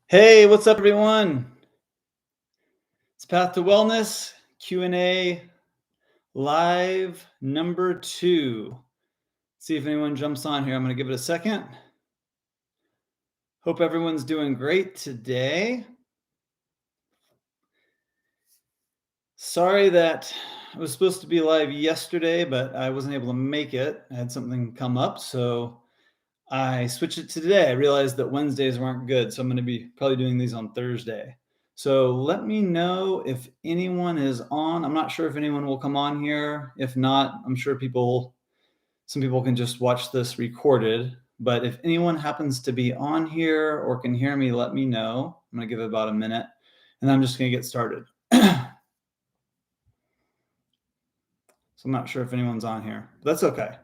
Hey, what's up, everyone? It's Path to Wellness Q&A live number 2. See if anyone jumps on here. I'm going to give it a second. Hope everyone's doing great today. Sorry that I was supposed to be live yesterday, but I wasn't able to make it. I had something come up, so I switched it to today. I realized that Wednesdays weren't good, so I'm going to be probably doing these on Thursday. So let me know if anyone is on. I'm not sure if anyone will come on here. If not, I'm sure some people can just watch this recorded. But if anyone happens to be on here or can hear me, let me know. I'm going to give it about a minute, and I'm just going to get started. So I'm not sure if anyone's on here. But that's okay.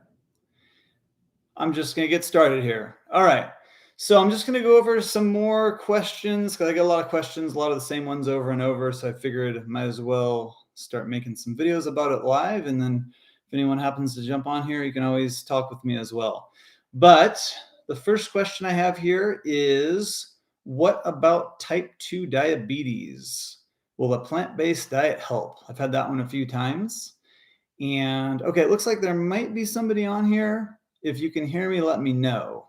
I'm just going to get started here. All right. So I'm just going to go over some more questions because I get a lot of questions, a lot of the same ones over and over. So I figured I might as well start making some videos about it live. And then if anyone happens to jump on here, you can always talk with me as well. But the first question I have here is, what about type 2 diabetes? Will a plant-based diet help? I've had that one a few times. And okay, it looks like there might be somebody on here. If you can hear me, let me know.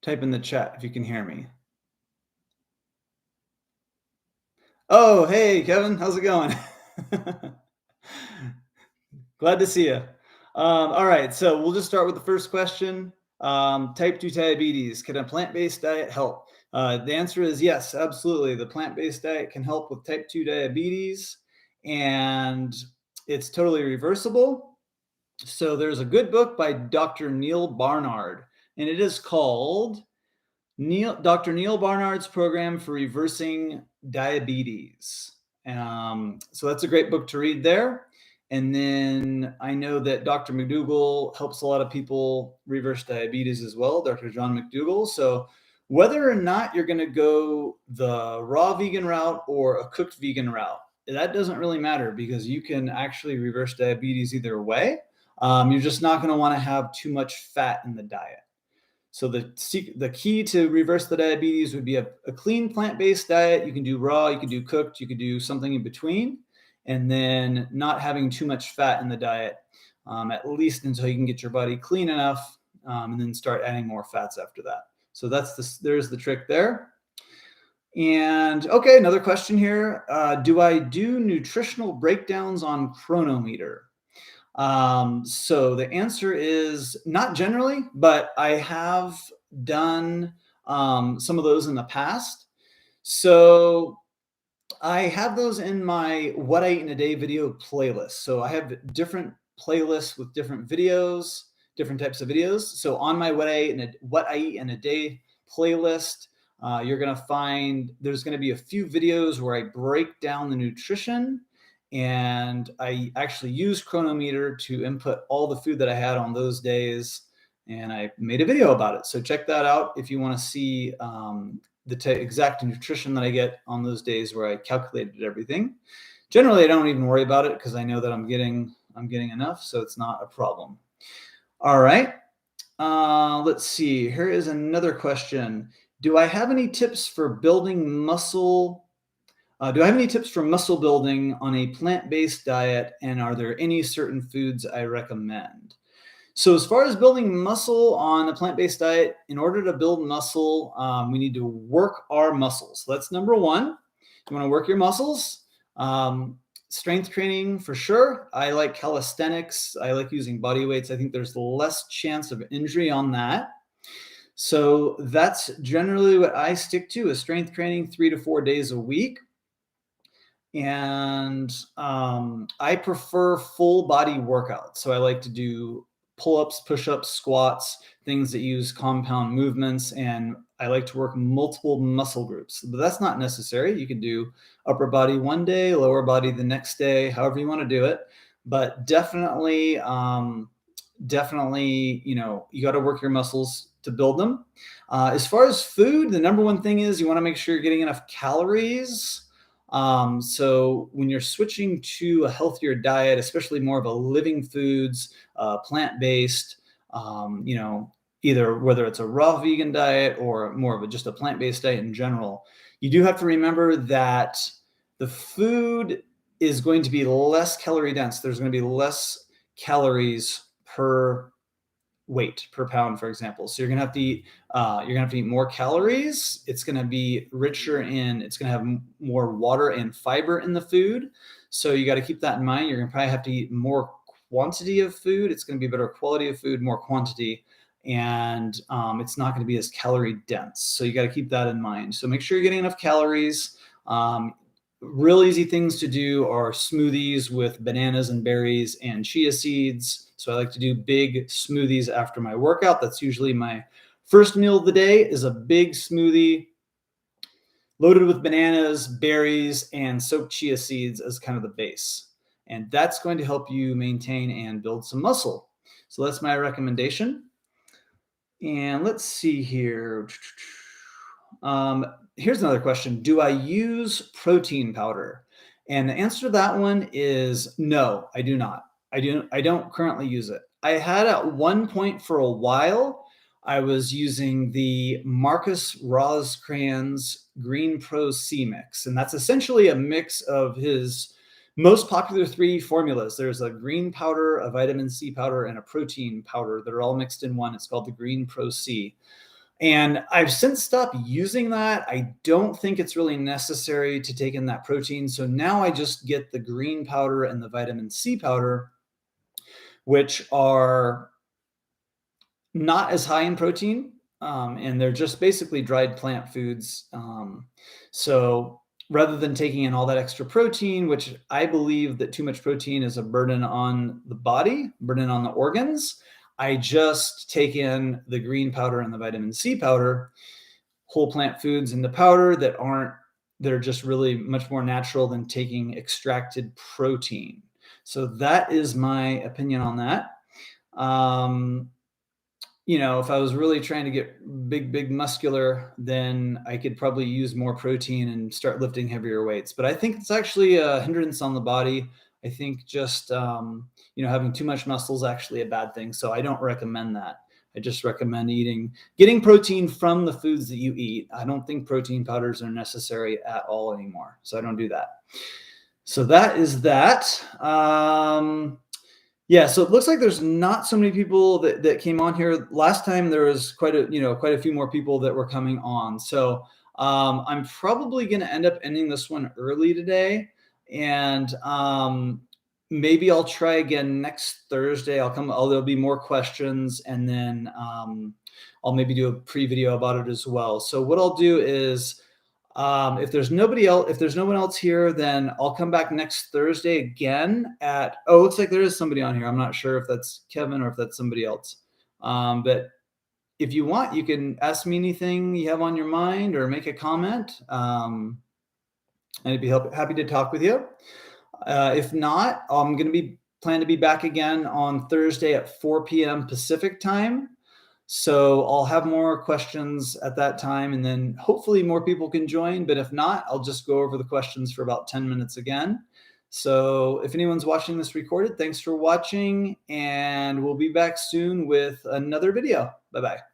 Type in the chat if you can hear me. Oh, hey, Kevin, how's it going? Glad to see you. All right, so we'll just start with the first question. Type 2 diabetes, can a plant-based diet help? The answer is yes, absolutely. The plant-based diet can help with type 2 diabetes, and it's totally reversible. So there's a good book by Dr. Neal Barnard, and it is called Dr. Neal Barnard's Program for Reversing Diabetes. So that's a great book to read there. And then I know that Dr. McDougall helps a lot of people reverse diabetes as well, Dr. John McDougall. So whether or not you're going to go the raw vegan route or a cooked vegan route, that doesn't really matter because you can actually reverse diabetes either way. You're just not going to want to have too much fat in the diet. So the key to reverse the diabetes would be a clean plant-based diet. You can do raw, you can do cooked, you could do something in between, and then not having too much fat in the diet, at least until you can get your body clean enough, and then start adding more fats after that. So there's the trick there. And okay, another question here. Do I do nutritional breakdowns on Chronometer? So the answer is not generally, but I have done some of those in the past. So I have those in my What I Eat in a Day video playlist. So I have different playlists with different videos, different types of videos. So on my What I Eat in a Day playlist, you're going to find there's going to be a few videos where I break down the nutrition, and I actually use Chronometer to input all the food that I had on those days, and I made a video about it. So check that out if you want to see the exact nutrition that I get on those days where I calculated everything. Generally, I don't even worry about it because I know that I'm getting enough, so it's not a problem. All right. Let's see. Here is another question. Do I have any tips for building muscle? Do I have any tips for muscle building on a plant-based diet? And are there any certain foods I recommend? So as far as building muscle on a plant-based diet, in order to build muscle, we need to work our muscles. So that's number one. You want to work your muscles. Strength training for sure. I like calisthenics. I like using body weights. I think there's less chance of injury on that. So that's generally what I stick to is strength training 3 to 4 days a week. And I prefer full body workouts. So I like to do pull-ups, push-ups, squats, things that use compound movements. And I like to work multiple muscle groups, but that's not necessary. You can do upper body one day, lower body the next day, however you want to do it. But definitely, you got to work your muscles to build them. As far as food, the number one thing is you want to make sure you're getting enough calories. So when you're switching to a healthier diet, especially more of a living foods, plant-based, either whether it's a raw vegan diet or more of just a plant-based diet in general, you do have to remember that the food is going to be less calorie dense. There's going to be less calories per weight per pound, for example. So you're gonna have to eat more calories. It's gonna be richer in, it's gonna have more water and fiber in the food. So you got to keep that in mind. You're gonna probably have to eat more quantity of food. It's gonna be better quality of food, more quantity, and it's not gonna be as calorie dense. So you got to keep that in mind. So make sure you're getting enough calories. Um, Real easy things to do are smoothies with bananas and berries and chia seeds. So I like to do big smoothies after my workout. That's usually my first meal of the day, is a big smoothie loaded with bananas, berries, and soaked chia seeds as kind of the base. And that's going to help you maintain and build some muscle. So that's my recommendation. And let's see here. Here's another question. Do I use protein powder? And the answer to that one is no, I do not. I don't currently use it. I had at one point for a while, I was using the Marcus Roscrans Green Pro C mix. And that's essentially a mix of his most popular three formulas. There's a green powder, a vitamin C powder, and a protein powder that are all mixed in one. It's called the Green Pro C. And I've since stopped using that. I don't think it's really necessary to take in that protein. So now I just get the green powder and the vitamin C powder, which are not as high in protein. And they're just basically dried plant foods. So rather than taking in all that extra protein, which I believe that too much protein is a burden on the body, burden on the organs, I just take in the green powder and the vitamin C powder, whole plant foods in the powder that are just really much more natural than taking extracted protein. So that is my opinion on that. If I was really trying to get big muscular, then I could probably use more protein and start lifting heavier weights. But I think it's actually a hindrance on the body. I think just having too much muscle is actually a bad thing. So I don't recommend that. I just recommend getting protein from the foods that you eat. I don't think protein powders are necessary at all anymore. So I don't do that. So that is that. Yeah, so it looks like there's not so many people that came on here. Last time there was quite a few more people that were coming on. So I'm probably going to end up ending this one early today, and maybe I'll try again next Thursday. There'll be more questions, and then I'll maybe do a pre-video about it as well. So what I'll do is, if there's no one else here, then I'll come back next Thursday again looks like there is somebody on here. I'm not sure if that's Kevin or if that's somebody else. But if you want, you can ask me anything you have on your mind or make a comment. And I'd be happy to talk with you. If not, I'm going to plan to be back again on Thursday at 4 p.m. Pacific time. So I'll have more questions at that time, and then hopefully more people can join. But if not, I'll just go over the questions for about 10 minutes again. So if anyone's watching this recorded, thanks for watching, and we'll be back soon with another video. Bye-bye.